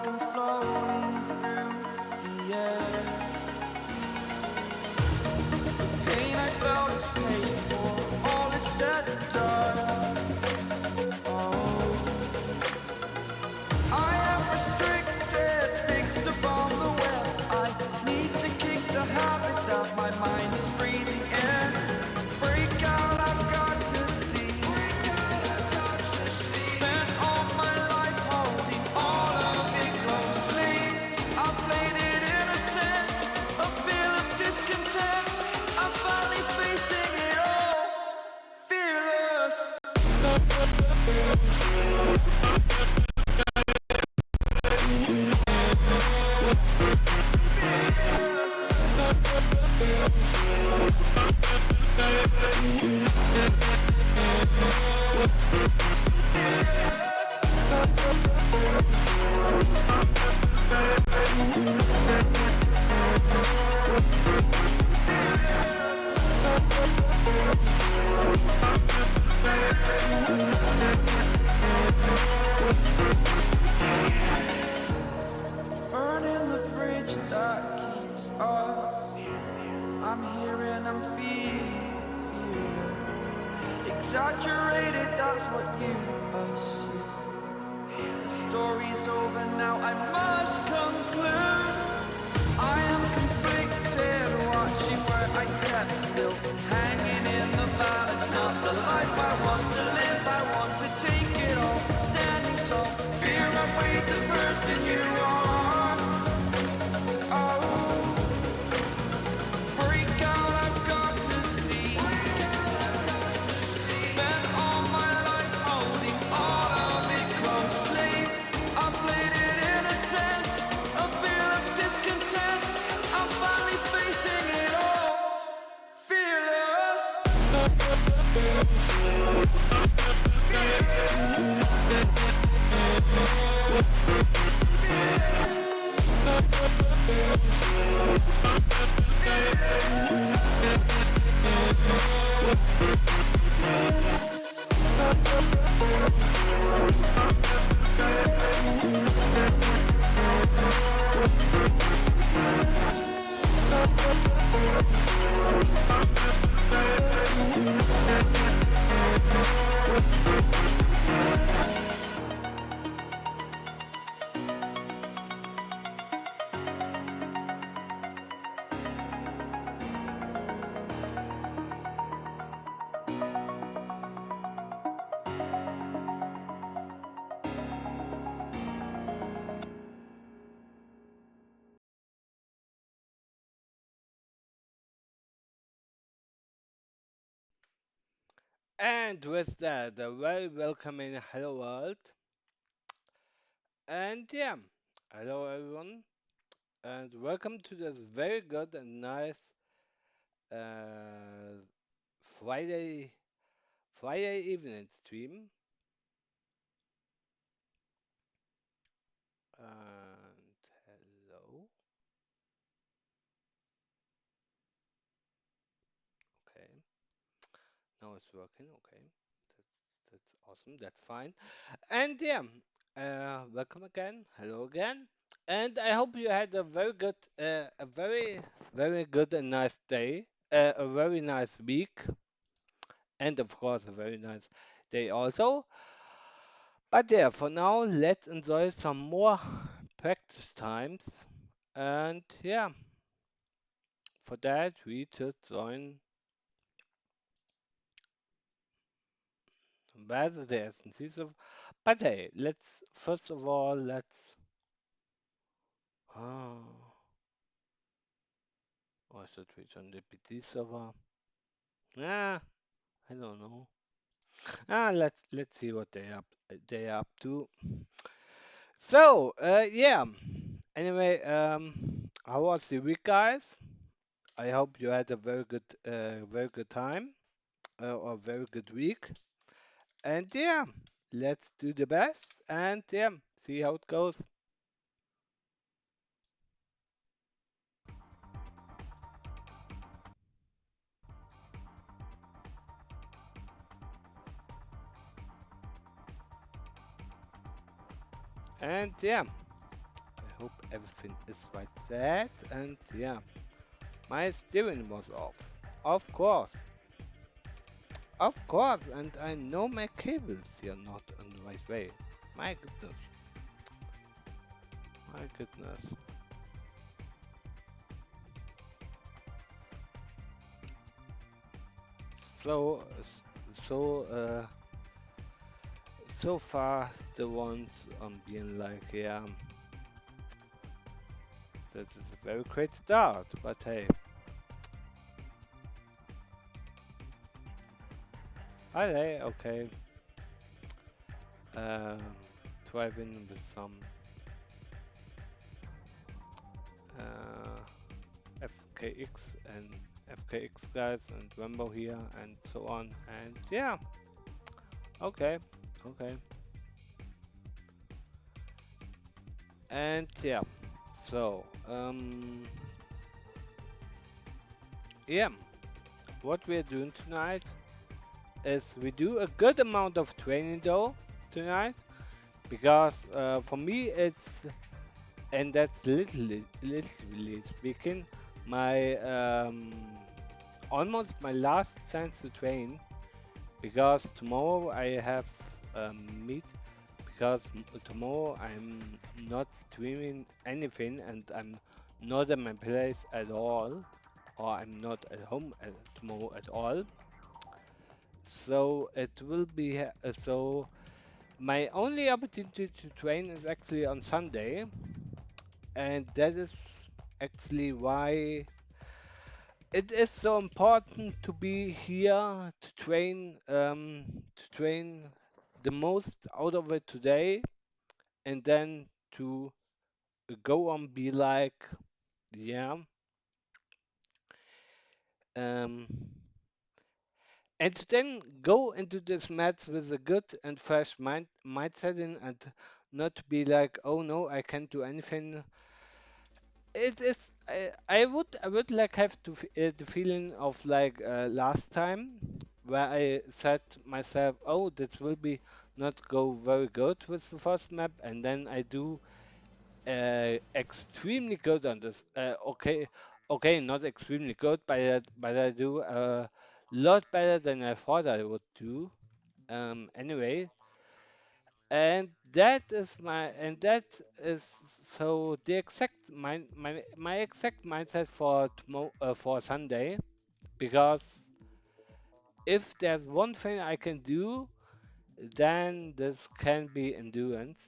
like I'm floating through the air. The pain I felt is paid for, all is said and done. Oh, I am restricted, fixed upon the web. I need to kick the habit that my mind is breathing in. Break out, I've got to see. Spent all my life holding all of it closely. I played it innocent, a feel of discontent. I'm finally facing it all, fearless. Burning the bridge that keeps us. I'm here and I'm feeling fearless. Exaggerated, that's what you assume. The story's over now, I must conclude. I am conflicted, watching where I step still. Hanging in the balance, not the life I want to live. I want to take it all, standing tall. Fear outweighed the person you are. Oh, break out, I've got to see. Spent all my life holding all of it closely. I played it innocent, a feel of discontent. I'm finally facing it all, fearless. And with that, a very welcoming hello world. And yeah, hello everyone, and welcome to this very good and nice uh, Friday evening stream. And hello, okay, now it's working. Okay, that's awesome. That's fine. And yeah, welcome again. Hello again. And I hope you had a very good, a very good and nice day, a very nice week, and of course a very nice day also. But yeah, for now, let's enjoy some more practice times. And yeah, for that we just join rather the SNC. But hey, let's first of all oh, or should we join the PT server? Ah, I don't know. Let's see what they are up to. So, yeah. Anyway, how was the week, guys? I hope you had a very good time or very good week. And yeah, let's do the best and yeah, see how it goes. And yeah, hope everything is right set. And yeah, my steering was off. Of course, of course, and I know my cables here not on the right way. My goodness, my goodness. So, so, so far the ones being like, yeah, this is a very great start, but hey, hey, okay. Um, Driving with some uh, FKX and FKX guys and Rambo here and so on, and yeah, okay, okay, and yeah, so yeah, what we're doing tonight is we do a good amount of training though tonight because for me it's and that's literally speaking my almost my last chance to train because tomorrow I have meet because tomorrow I'm not streaming anything and I'm not at my place at all or I'm not at home tomorrow at all. So it will be so my only opportunity to train is actually on Sunday, and that is actually why it is so important to be here to train the most out of it today, and then to go on be like, yeah, um, and to then go into this match with a good and fresh mindset in and not to be like, oh no, I can't do anything. It is. I would like have to the feeling of like last time where I said myself, oh, this will be not go very good with the first map, and then I do extremely good on this. Okay, okay, not extremely good, but I do a lot better than I thought I would do. Anyway, and that is so the exact my exact mindset for tomorrow for Sunday because if there's one thing I can do, then this can be endurance.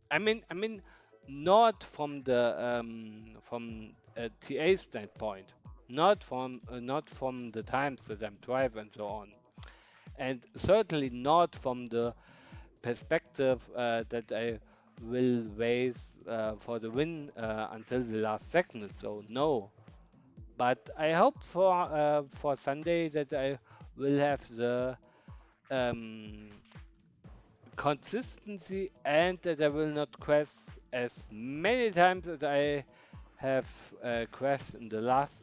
I mean, not from the from a TA standpoint, not from the times that I'm driving and so on, and certainly not from the perspective that I will raise for the win until the last second. So no, but I hope for Sunday that I will have the um, consistency and that I will not crash as many times as I have crashed in the last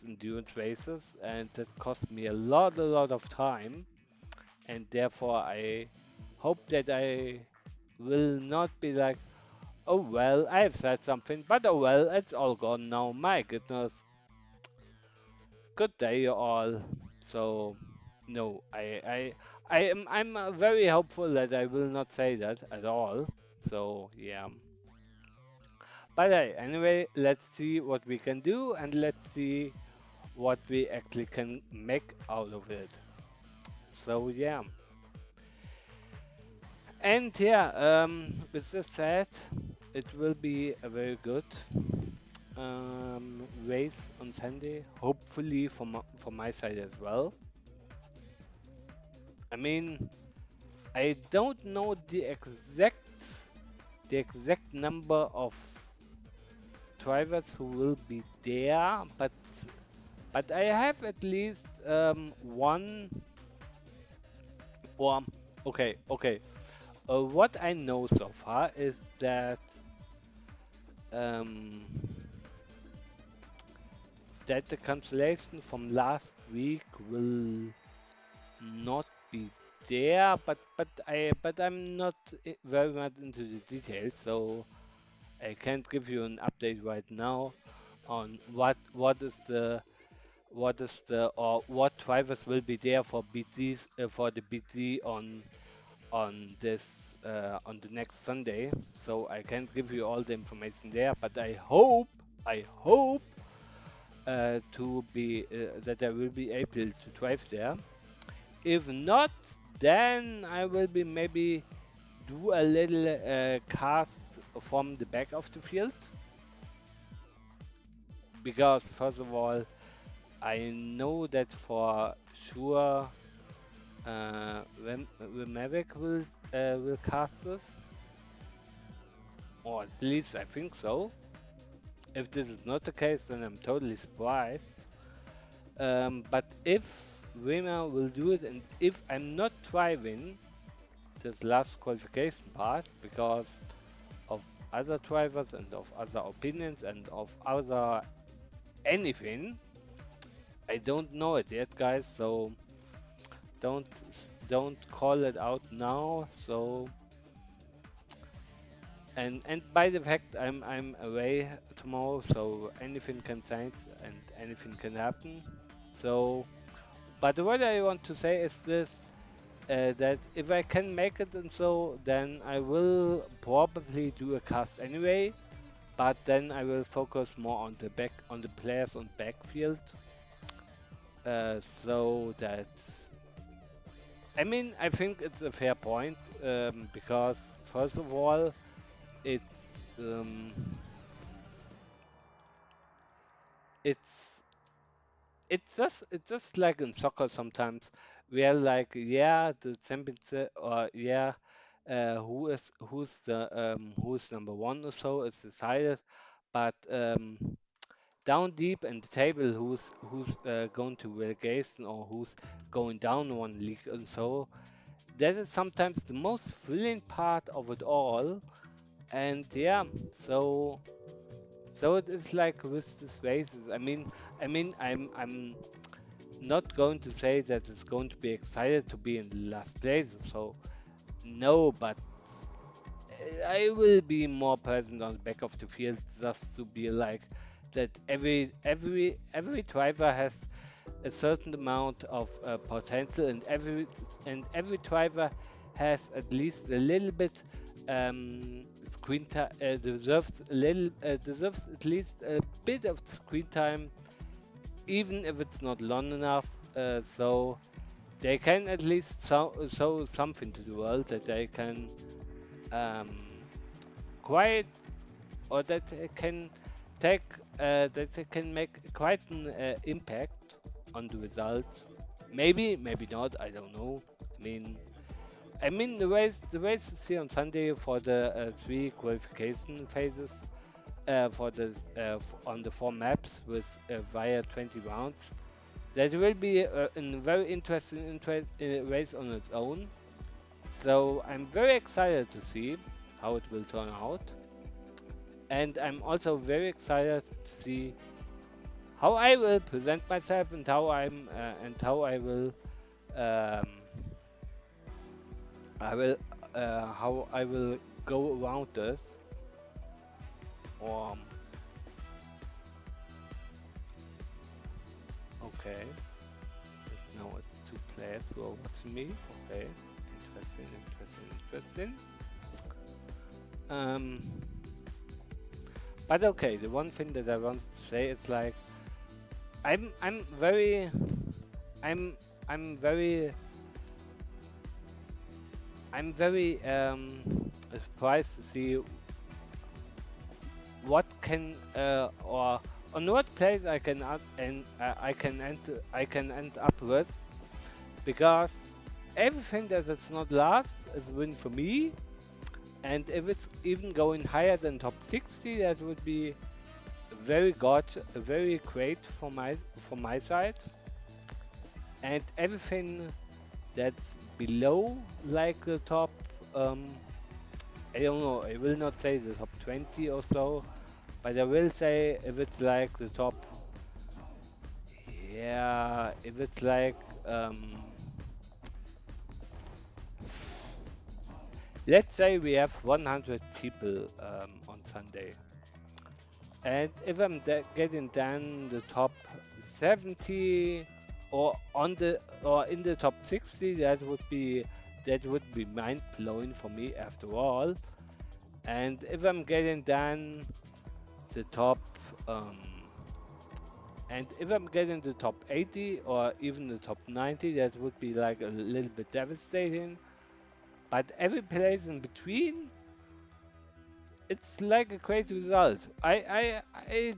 endurance races, and that cost me a lot of time, and therefore I hope that I will not be like, oh well, I have said something, but oh well, it's all gone now. My goodness, good day all. So no, I'm very hopeful that I will not say that at all. So yeah. But anyway, let's see what we can do and let's see what we actually can make out of it. So yeah. And yeah, with that said, it will be a very good race on Sunday, hopefully from my side as well. I mean, I don't know the exact number of drivers who will be there, but I have at least one or okay. What I know so far is that um, that the cancellation from last week will not be there, but I'm not very much into the details, so I can't give you an update right now on what is the or what drivers will be there for BTs for the BT on the next Sunday. So I can't give you all the information there, but I hope to be that I will be able to drive there. If not, then I will be maybe do a little cast from the back of the field because first of all I know that for sure when Maverick will cast this, or at least I think so. If this is not the case, then I'm totally surprised. But if Rima will do it, and if I'm not driving this last qualification part because of other drivers and of other opinions and of other anything, I don't know it yet, guys. So don't call it out now. So and by the fact I'm away tomorrow, so anything can change and anything can happen. So, but what I want to say is this: that if I can make it and so, then I will probably do a cast anyway. But then I will focus more on the players on backfield, so that I mean I think it's a fair point because first of all it's um, it's it's just like in soccer sometimes we are like yeah the championship or yeah who's number one or so is decided but down deep in the table who's going to relegation or who's going down one league and so that is sometimes the most thrilling part of it all and yeah so so it is like with these races I'm not going to say that it's going to be excited to be in the last place. So no, but I will be more present on the back of the field just to be like that. Every driver has a certain amount of potential, and every driver has at least a little bit screen time. Deserves at least a bit of screen time, even if it's not long enough. So they can at least show something to the world that they can um, quite or that they can take that they can make quite an impact on the results. Maybe not. I don't know. I mean, the race is here on Sunday for the three qualification phases for on the four maps with via 20 rounds. That will be a very interesting race on its own. So I'm very excited to see how it will turn out. And I'm also very excited to see how I will present myself and how um, I will how I will go around this. Um, okay, now it's two players who are watching me. Okay, interesting. Um, but okay, the one thing that I want to say is like I'm very I'm I'm very I'm very surprised to see what can or on what place I can and I can end up with because everything that is not last is a win for me, and if it's even going higher than top 60, that would be very great for my side, and everything that's below like the top I don't know, I will not say the top 20 or so, but I will say if it's like the top, yeah, if it's like, let's say we have 100 people on Sunday, and if I'm getting down the top 70 or in the top 60, that would be mind blowing for me after all. And if I'm getting down the top um, and if I'm getting the top 80 or even the top 90, that would be like a little bit devastating. But every place in between, it's like a great result. I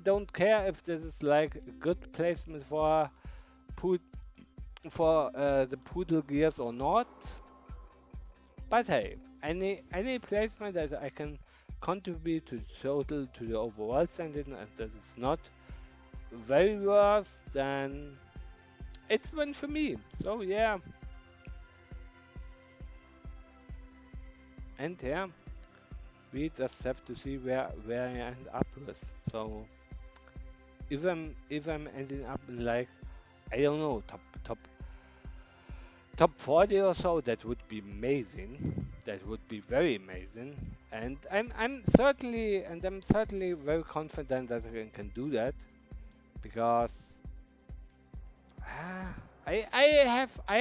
don't care if this is like a good placement put for the poodle gears or not. But hey, any placement that I can contribute to the total to the overall standing and that is not very worse, then it's win for me. So yeah, and yeah, we just have to see where I end up with. So if I'm ending up in like, I don't know, top 40 or so, that would be amazing. That would be very amazing. And I'm certainly very confident that I can do that because ah, I have I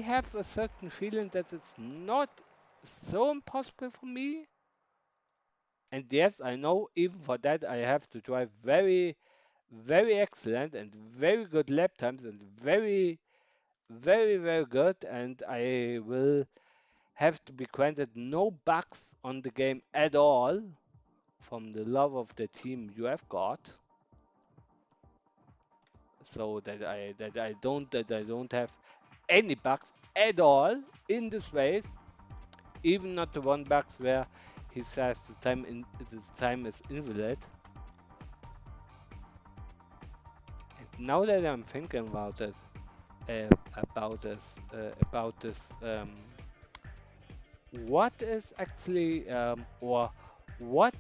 have a certain feeling that it's not so impossible for me. And yes, I know even for that I have to drive very, very excellent and very good lap times and very, very, very good. And I will have to be granted no bugs on the game at all from the love of the team you have got. So that I don't have any bugs at all in this race, even not the one bugs where he says the time is invalid. And now that I'm thinking about it, uh, about this, what is actually or what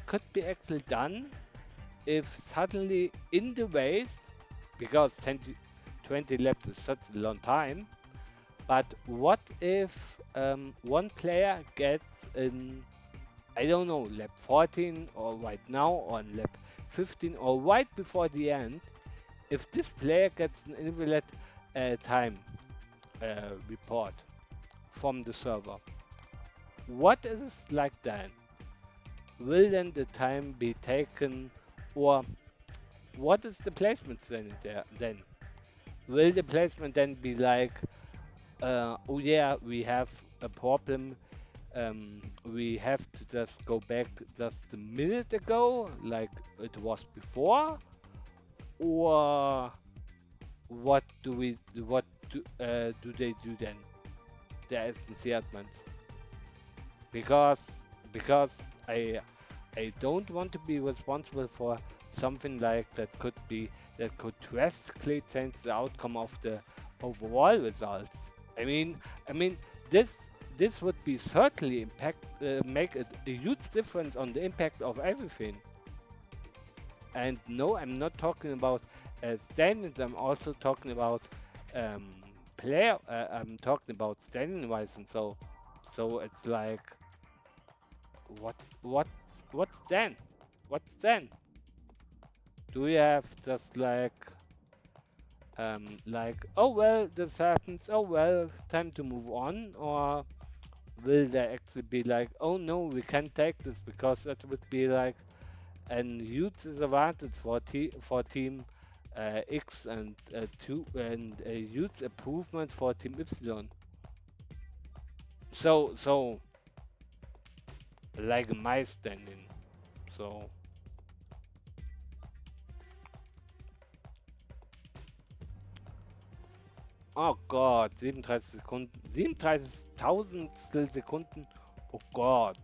could be actually done if suddenly in the race, because 20 laps is such a long time, but what if one player gets in, I don't know, lap 14 or right now on lap 15 or right before the end, if this player gets an invalid time report from the server, what is like then? Will then the time be taken, or what is the placement then there then? Will the placement then be like, oh yeah, we have a problem, we have to just go back just a minute ago, like it was before, or what do they do then? The SNC admins, because because I don't want to be responsible for something like that could drastically change the outcome of the overall results. I mean, I mean this this would be certainly make a huge difference on the impact of everything. And no, I'm not talking about standings. I'm also talking about um, player. I'm talking about standing wise, and so it's like what what what's then? What's then? Do we have just like, oh well, this happens, oh well, time to move on, or will there actually be like, oh no, we can't take this because that would be like an huge disadvantage for team X and two and a huge improvement for team Y. So like my standing. So oh Gott, 37 Sekunden, 37.000 Sekunden. Oh Gott,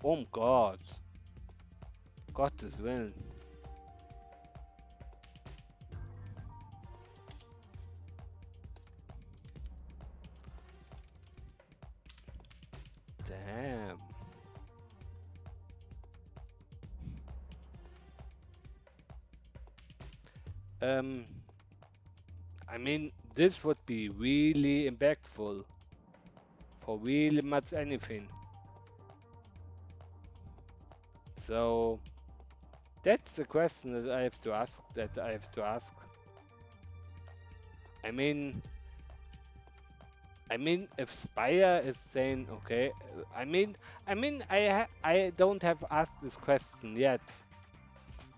oh Gott, Gottes Willen. Damn. Um, I mean, this would be really impactful for really much anything. So that's the question that I have to ask. I mean, if Spire is saying okay, I don't have asked this question yet.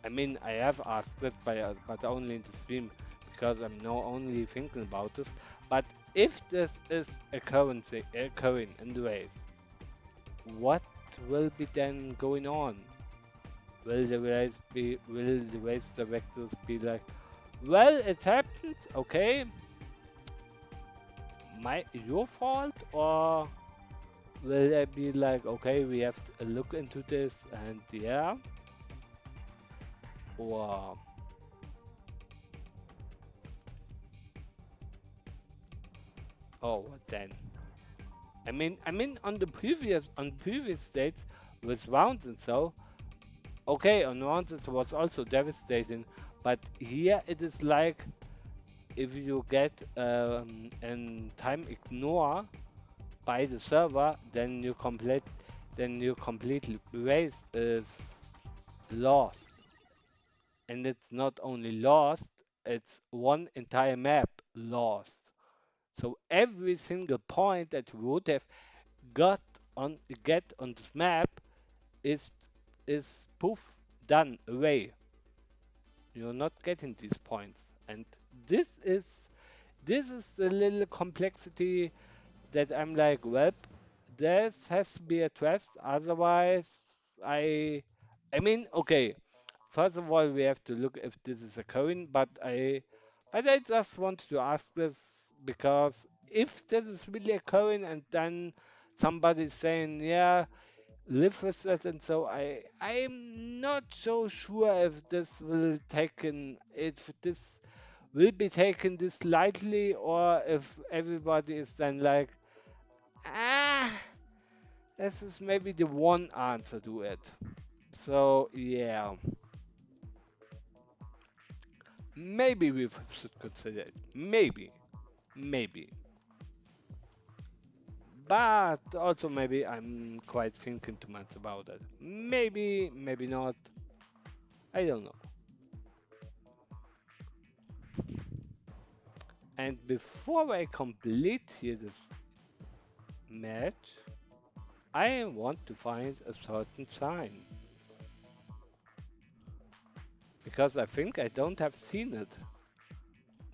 I have asked it, but only in the stream because I'm now only thinking about this. But if this is occurring in the race, what will be then going on? Will the race directors be like, well, it happened, okay, your fault, or will they be like, okay, we have to look into this and yeah, or what then? On previous dates with rounds and so, okay, on rounds it was also devastating, but here it is like if you get an time ignore by the server, then your complete race is lost. And it's not only lost, it's one entire map lost. So every single point that you would have got get on this map is is poof done away. You're not getting these points, and this is this is the little complexity that I'm like, well, this has to be addressed. Otherwise, I, okay. First of all, we have to look if this is occurring, but I just wanted to ask this because if this is really occurring and then somebody's saying, yeah, live with it, and so I'm not so sure if this will be taken this lightly or if everybody is then like, ah, this is maybe the one answer to it. So yeah, maybe we should consider it. Maybe. But also maybe I'm quite thinking too much about it. Maybe not. I don't know. And before I complete here this match, I want to find a certain sign. Because I think I don't have seen it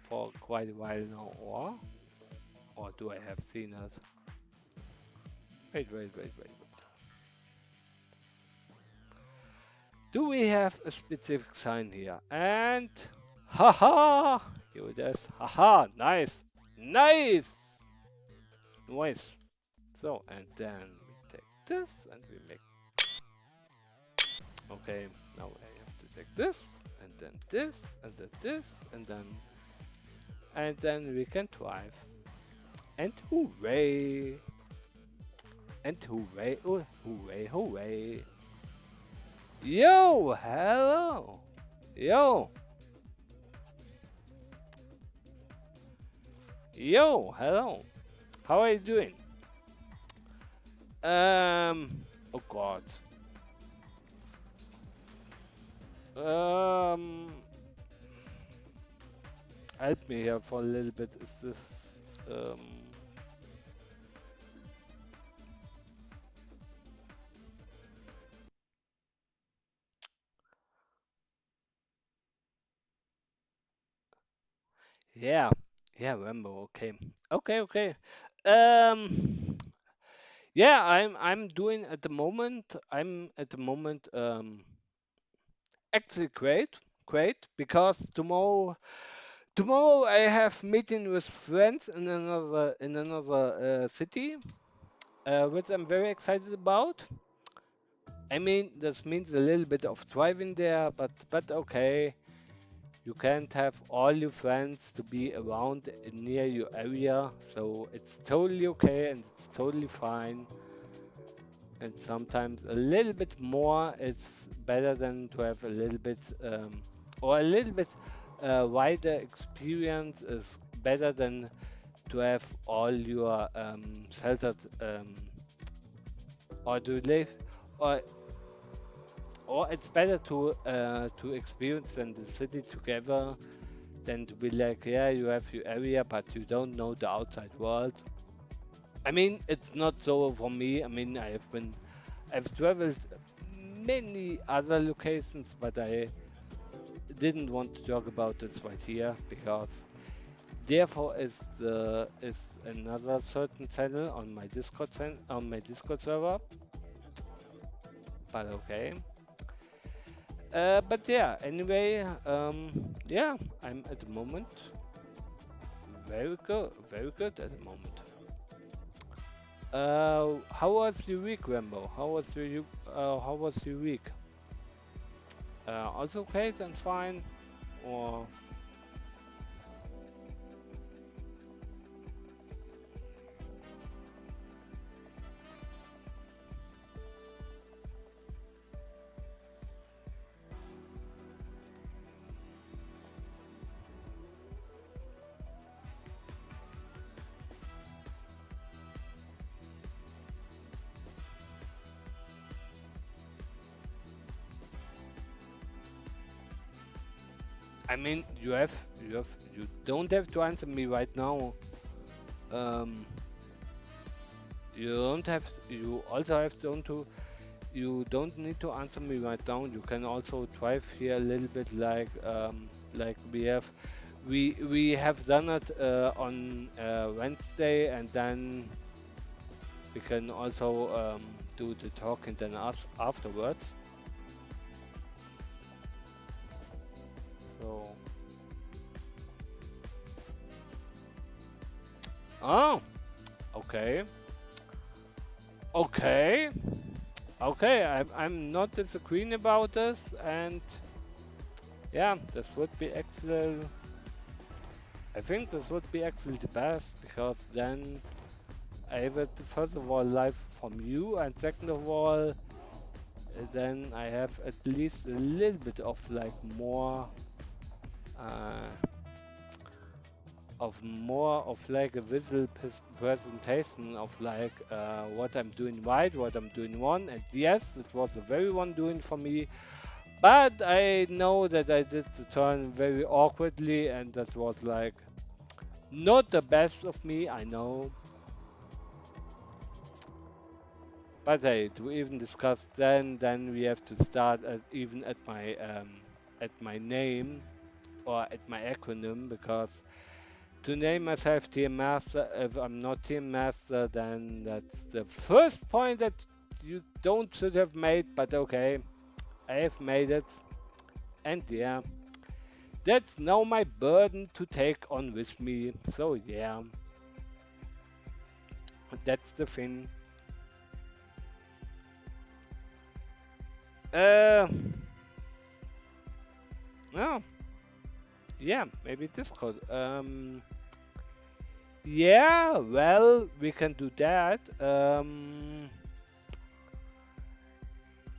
for quite a while now, or do I have seen it? Wait. Do we have a specific sign here? And haha, here it is. Haha, nice. So, and then we take this and we make. Okay, now I have to take this and then this and then this and then we can drive. And hooray! And hooray! Oh, hooray! Yo, hello! Yo! Yo, hello! How are you doing? Oh God. Help me here for a little bit. Is this, um, yeah, remember, okay. Um, yeah, I'm doing at the moment, actually great, because tomorrow I have meeting with friends in another city, which I'm very excited about. This means a little bit of driving there, but okay. You can't have all your friends to be around near your area, so it's totally okay and it's totally fine. And sometimes a little bit more is better than to have a little bit or a little bit wider experience is better than to have all your sheltered or to live or it's better to experience in the city together than to be like, yeah, you have your area, but you don't know the outside world. I mean, it's not so for me. I mean, I've traveled many other locations, but I didn't want to talk about this right here because therefore is another certain channel on my on my Discord server. But okay. But yeah, anyway, yeah, I'm at the moment very good at the moment. How was your week, Rambo? How was your week? Also okay and fine, or I mean, you don't have to answer me right now. Um, you don't have, you also have don't to, you don't need to answer me right now. You can also drive here a little bit like we have done it on Wednesday, and then we can also do the talking then us afterwards. So, oh, okay, okay, okay. I'm not disagreeing about this, and yeah, this would be actually. I think this would be actually the best because then I would first of all live from you, and second of all, then I have at least a little bit of like uh, more of like a visual presentation of like what I'm doing right, what I'm doing wrong, and yes, it was a very one doing for me, but I know that I did the turn very awkwardly, and that was like not the best of me, I know. But hey, to even discuss then we have to start at, even at my name or at my acronym because to name myself Team Master, if I'm not Team Master, then that's the first point that you don't should have made. But okay, I have made it, and yeah, that's now my burden to take on with me. So yeah, that's the thing. Uh, no, yeah, maybe Discord. Yeah, well, we can do that. Um,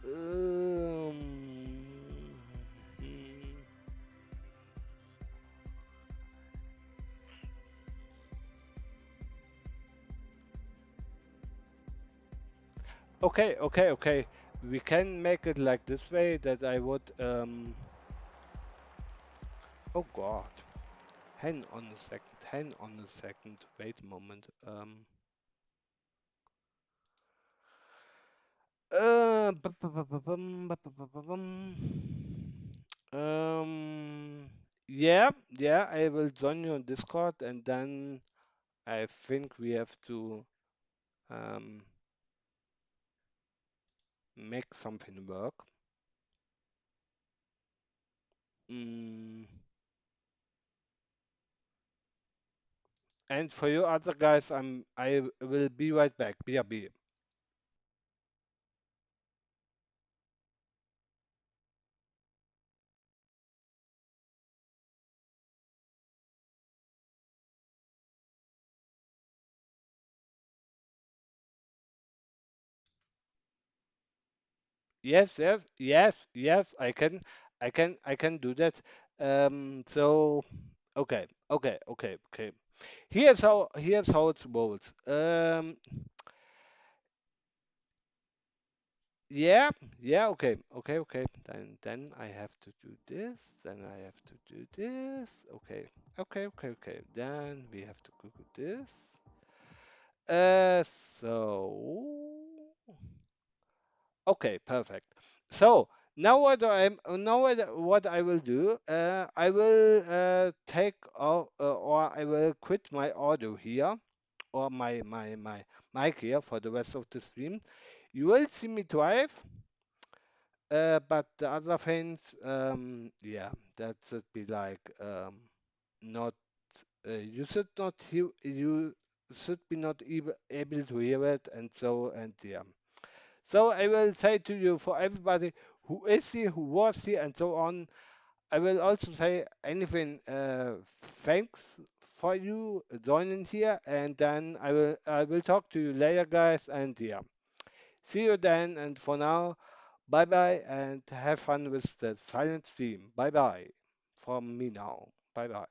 hmm. Okay, okay, okay. We can make it like this way that I would oh God. Hang on a second. Hang on a second. Wait a moment. Um, yeah, yeah, I will join you on Discord, and then I think we have to um, make something work. Mm. And for you other guys, I will be right back. BRB. Yes, yes, yes, yes. I can do that. So Okay, okay, okay, okay. Here's how it rolls. Yeah, yeah, okay, okay, okay. Then I have to do this. Then I have to do this. Okay, okay, okay, okay. Then we have to Google this. So okay, perfect. So what I will do, I will take or I will quit my audio here or my mic here for the rest of the stream. You will see me drive, but the other things, yeah, that should be like not. You should not hear. You should be not able to hear it, and so and yeah. So I will say to you for everybody who is here, who was here, and so on. I will also say anything. Thanks for you joining here, and then I will talk to you later, guys. And yeah, see you then. And for now, bye bye, and have fun with the silent stream. Bye bye from me now. Bye bye.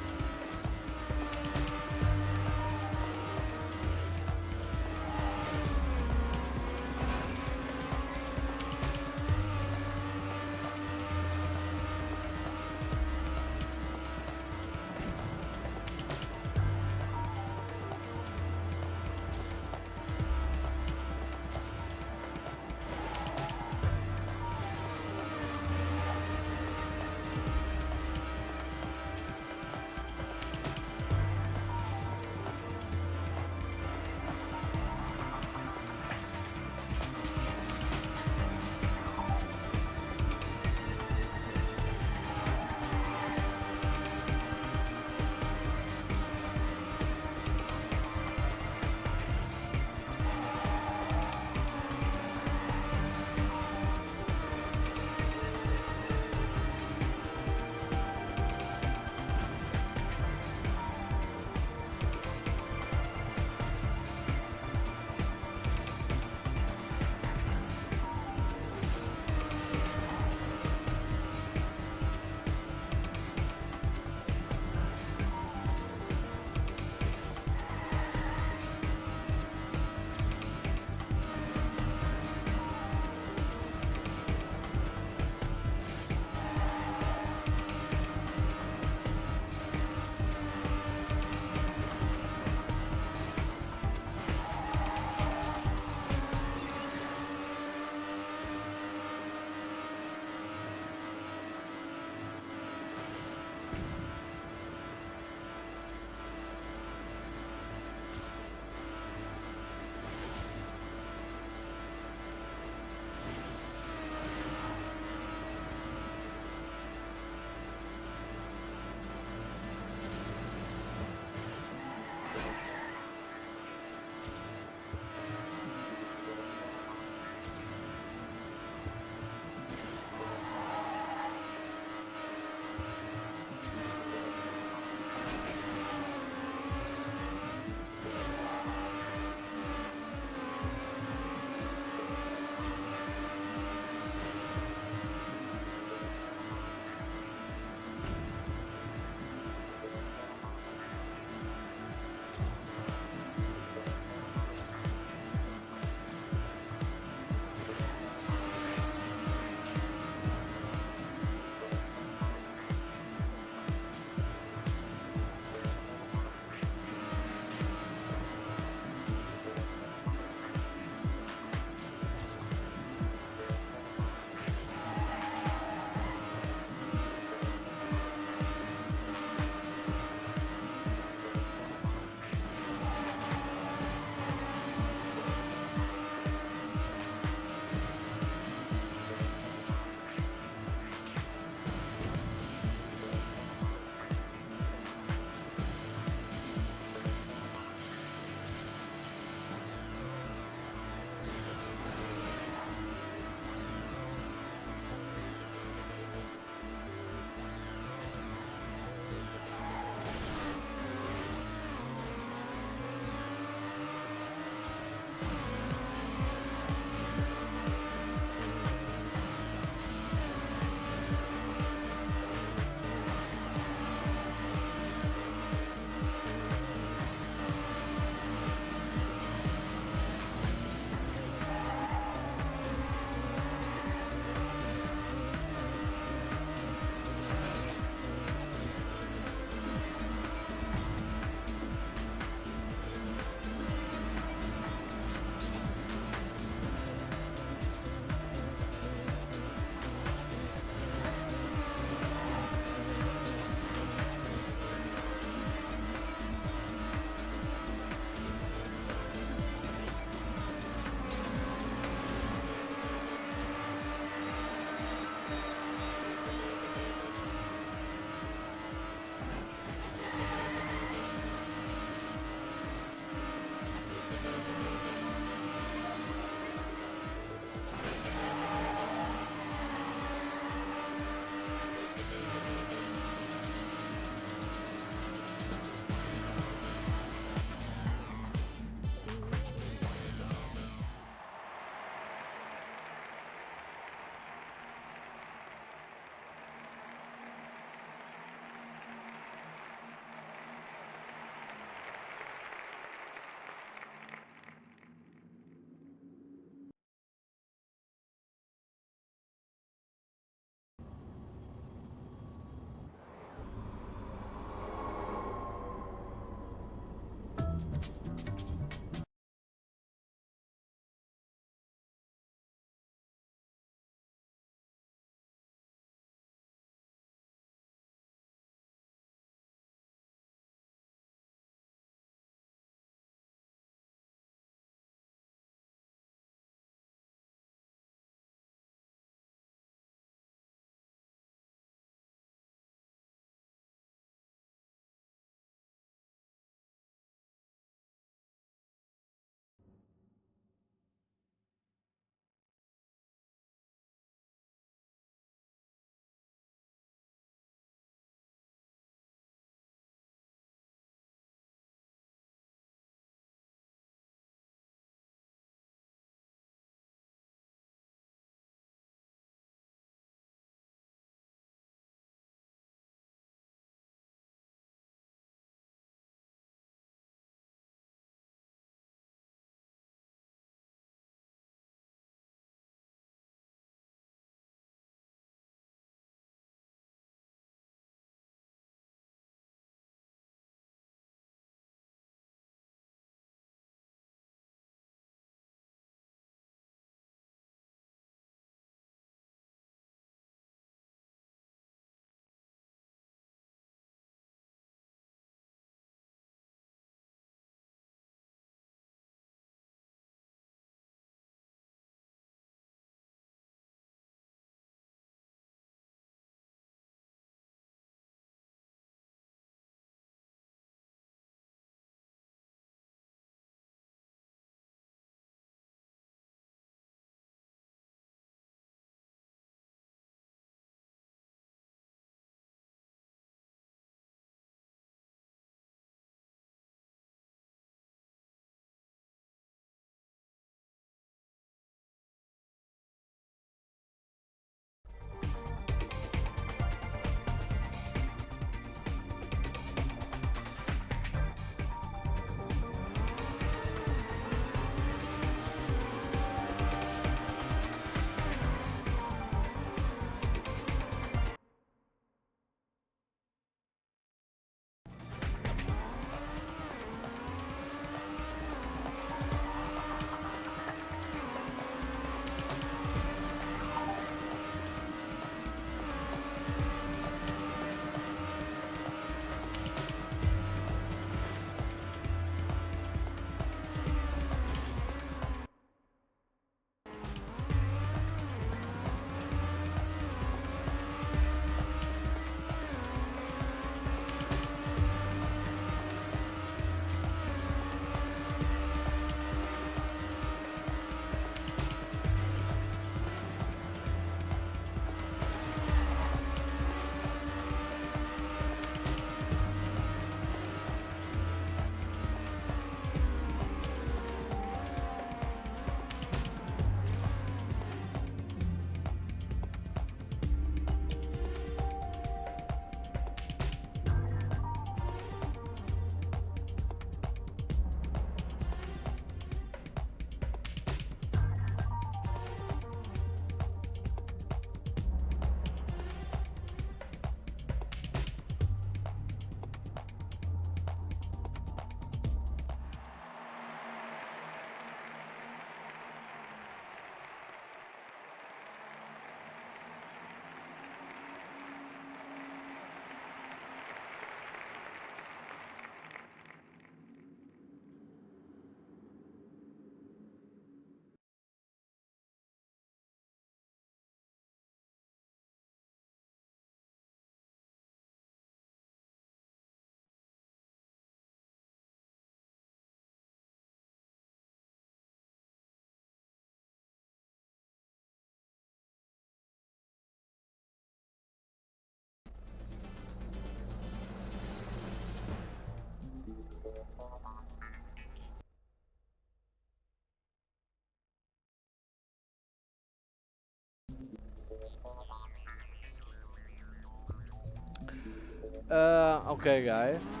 Okay, guys.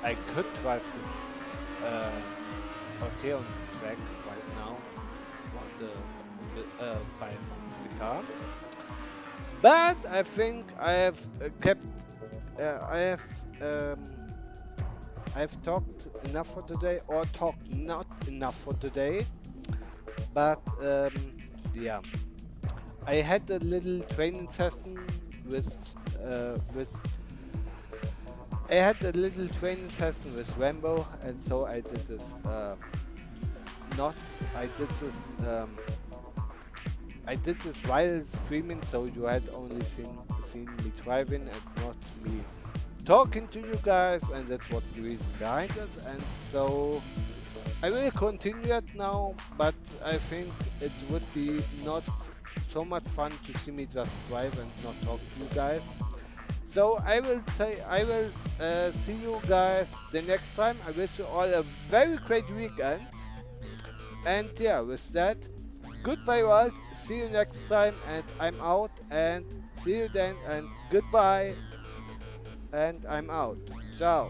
I could drive this Orteon track right now from from the car, but I think I have kept. I have. I've talked enough for today, or talked not enough for today. But yeah, I had a little training session with I had a little training session with Rambo, and so I did this. Not I did this. I did this while streaming, so you had only seen me driving and not me talking to you guys, and that's what's the reason behind it. And so I will continue it now, but I think it would be not so much fun to see me just drive and not talk to you guys. So I will say I will see you guys the next time. I wish you all a very great weekend. And yeah, with that, goodbye world. See you next time, and I'm out. And see you then, and goodbye. And I'm out. Ciao.